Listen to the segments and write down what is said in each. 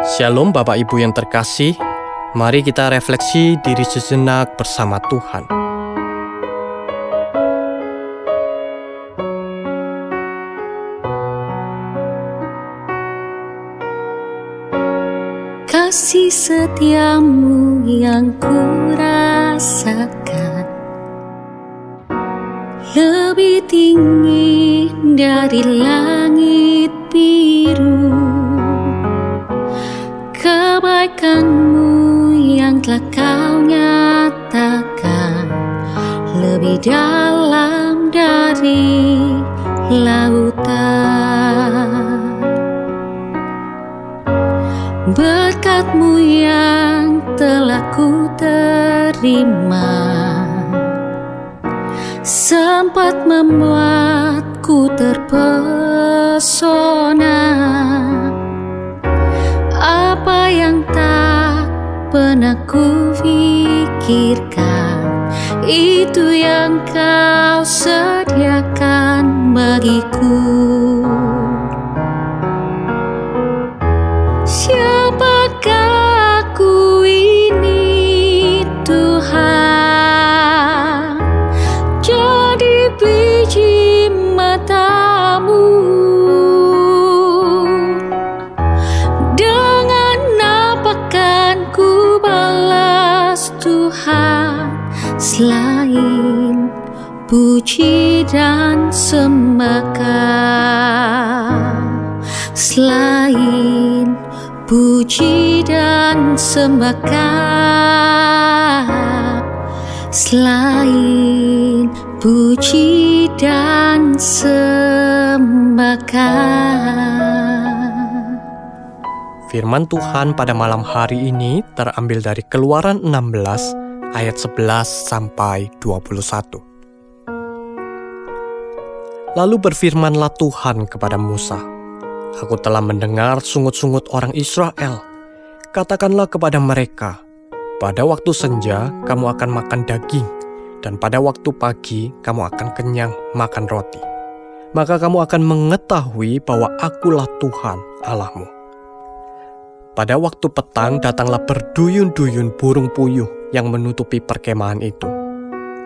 Shalom Bapak Ibu yang terkasih, mari kita refleksi diri sejenak bersama Tuhan. Kasih setiamu yang kurasakan lebih tinggi dari langit biru. Kebaikanmu yang telah kau nyatakan lebih dalam dari lautan. Berkat-Mu yang telah ku terima sempat membuatku terpesona. Apa yang tak pernah ku pikirkan, itu yang kau sediakan bagiku. Siapakah aku ini Tuhan, jadi biji mata-Mu. Dengan apa kan ku balas Tuhan, selain puji dan sembahkah, selain puji dan sembahkah, selain puji dan sembahkah. Firman Tuhan pada malam hari ini terambil dari Keluaran 16 ayat 11 sampai 21. Lalu berfirmanlah Tuhan kepada Musa, Aku telah mendengar sungut-sungut orang Israel. Katakanlah kepada mereka, pada waktu senja kamu akan makan daging, dan pada waktu pagi kamu akan kenyang makan roti. Maka kamu akan mengetahui bahwa Akulah Tuhan Allahmu. Pada waktu petang datanglah berduyun-duyun burung puyuh yang menutupi perkemahan itu.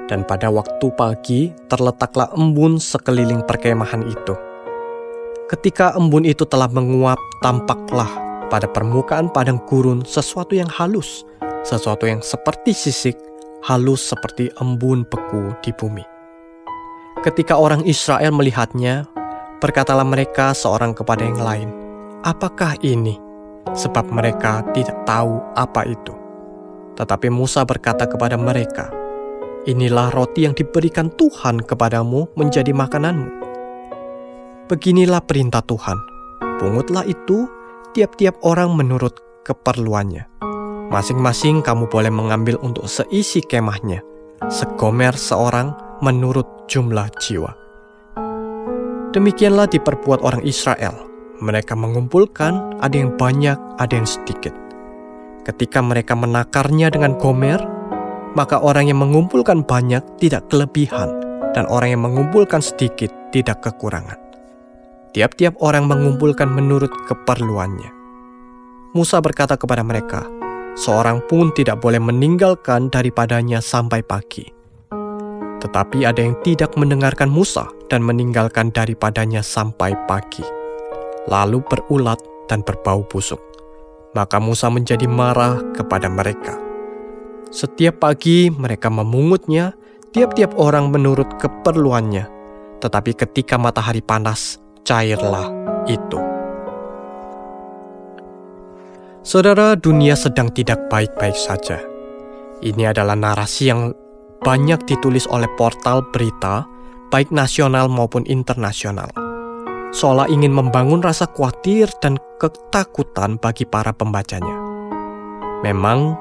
Dan pada waktu pagi terletaklah embun sekeliling perkemahan itu. Ketika embun itu telah menguap, tampaklah pada permukaan padang gurun sesuatu yang halus, sesuatu yang seperti sisik, halus seperti embun beku di bumi. Ketika orang Israel melihatnya, berkatalah mereka seorang kepada yang lain, "Apakah ini?" Sebab mereka tidak tahu apa itu. Tetapi Musa berkata kepada mereka, "Inilah roti yang diberikan Tuhan kepadamu menjadi makananmu. Beginilah perintah Tuhan, pungutlah itu tiap-tiap orang menurut keperluannya. Masing-masing kamu boleh mengambil untuk seisi kemahnya, segomer seorang menurut jumlah jiwa." Demikianlah diperbuat orang Israel. Mereka mengumpulkan, ada yang banyak, ada yang sedikit. Ketika mereka menakarnya dengan gomer, maka orang yang mengumpulkan banyak tidak kelebihan, dan orang yang mengumpulkan sedikit tidak kekurangan. Tiap-tiap orang mengumpulkan menurut keperluannya. Musa berkata kepada mereka, "Seorang pun tidak boleh meninggalkan daripadanya sampai pagi." Tetapi ada yang tidak mendengarkan Musa dan meninggalkan daripadanya sampai pagi, lalu berulat dan berbau busuk. Maka Musa menjadi marah kepada mereka. Setiap pagi mereka memungutnya, tiap-tiap orang menurut keperluannya. Tetapi ketika matahari panas, cairlah itu. Saudara, dunia sedang tidak baik-baik saja. Ini adalah narasi yang banyak ditulis oleh portal berita, baik nasional maupun internasional. Seolah ingin membangun rasa khawatir dan ketakutan bagi para pembacanya. Memang,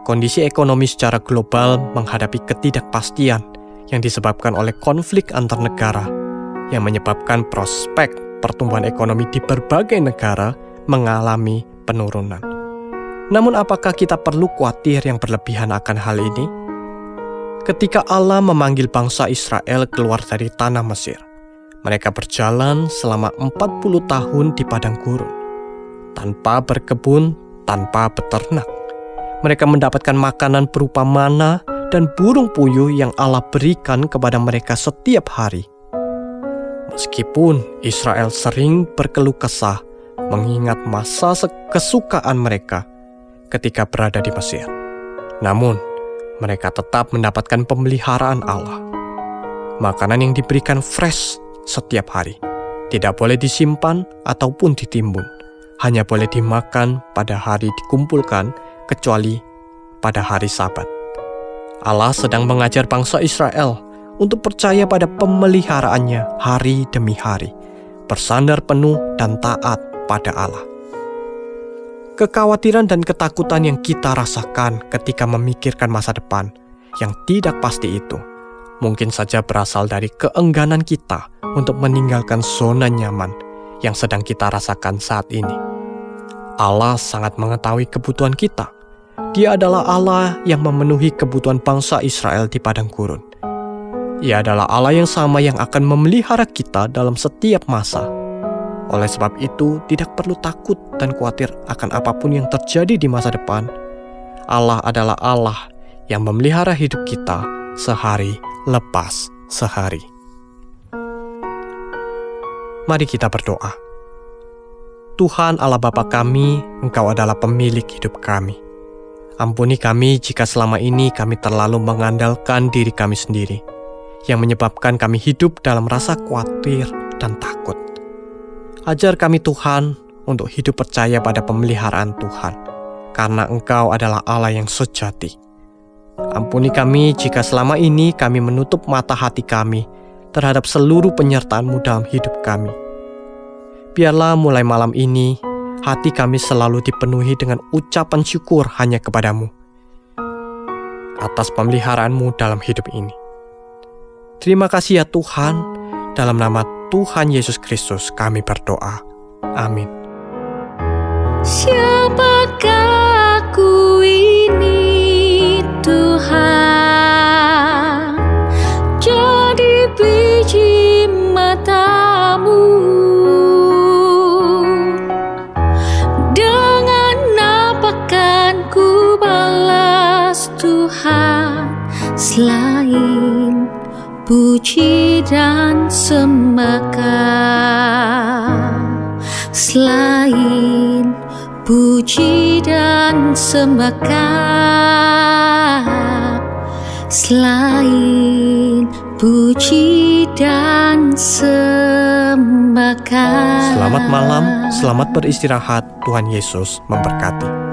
kondisi ekonomi secara global menghadapi ketidakpastian yang disebabkan oleh konflik antar negara, yang menyebabkan prospek pertumbuhan ekonomi di berbagai negara mengalami penurunan. Namun apakah kita perlu khawatir yang berlebihan akan hal ini? Ketika Allah memanggil bangsa Israel keluar dari tanah Mesir, mereka berjalan selama 40 tahun di padang gurun. tanpa berkebun, tanpa peternak. Mereka mendapatkan makanan berupa mana dan burung puyuh yang Allah berikan kepada mereka setiap hari. Meskipun Israel sering berkeluh kesah mengingat masa kesukaan mereka ketika berada di Mesir, namun mereka tetap mendapatkan pemeliharaan Allah. Makanan yang diberikan fresh setiap hari, tidak boleh disimpan ataupun ditimbun, hanya boleh dimakan pada hari dikumpulkan kecuali pada hari Sabat. Allah sedang mengajar bangsa Israel untuk percaya pada pemeliharaannya hari demi hari, bersandar penuh dan taat pada Allah. Kekhawatiran dan ketakutan yang kita rasakan ketika memikirkan masa depan yang tidak pasti itu mungkin saja berasal dari keengganan kita untuk meninggalkan zona nyaman yang sedang kita rasakan saat ini. Allah sangat mengetahui kebutuhan kita. Dia adalah Allah yang memenuhi kebutuhan bangsa Israel di padang gurun. Ia adalah Allah yang sama yang akan memelihara kita dalam setiap masa. Oleh sebab itu, tidak perlu takut dan khawatir akan apapun yang terjadi di masa depan. Allah adalah Allah yang memelihara hidup kita sehari lepas sehari. Mari kita berdoa. Tuhan Allah Bapa kami, Engkau adalah pemilik hidup kami. Ampuni kami jika selama ini kami terlalu mengandalkan diri kami sendiri, yang menyebabkan kami hidup dalam rasa khawatir dan takut. Ajar kami Tuhan untuk hidup percaya pada pemeliharaan Tuhan, karena Engkau adalah Allah yang sejati. Ampuni kami jika selama ini kami menutup mata hati kami terhadap seluruh penyertaan-Mu dalam hidup kami. Biarlah mulai malam ini, hati kami selalu dipenuhi dengan ucapan syukur hanya kepada-Mu atas pemeliharaan-Mu dalam hidup ini. Terima kasih ya Tuhan, dalam nama Tuhan Yesus Kristus kami berdoa. Amin. Siapakah aku ini Tuhan, jadi biji mata-Mu. Dengan apa kan ku balas Tuhan selain puji dan sembahkan, selain puji dan sembahkan, selain puji dan sembahkan. Selamat malam, selamat beristirahat. Tuhan Yesus memberkati.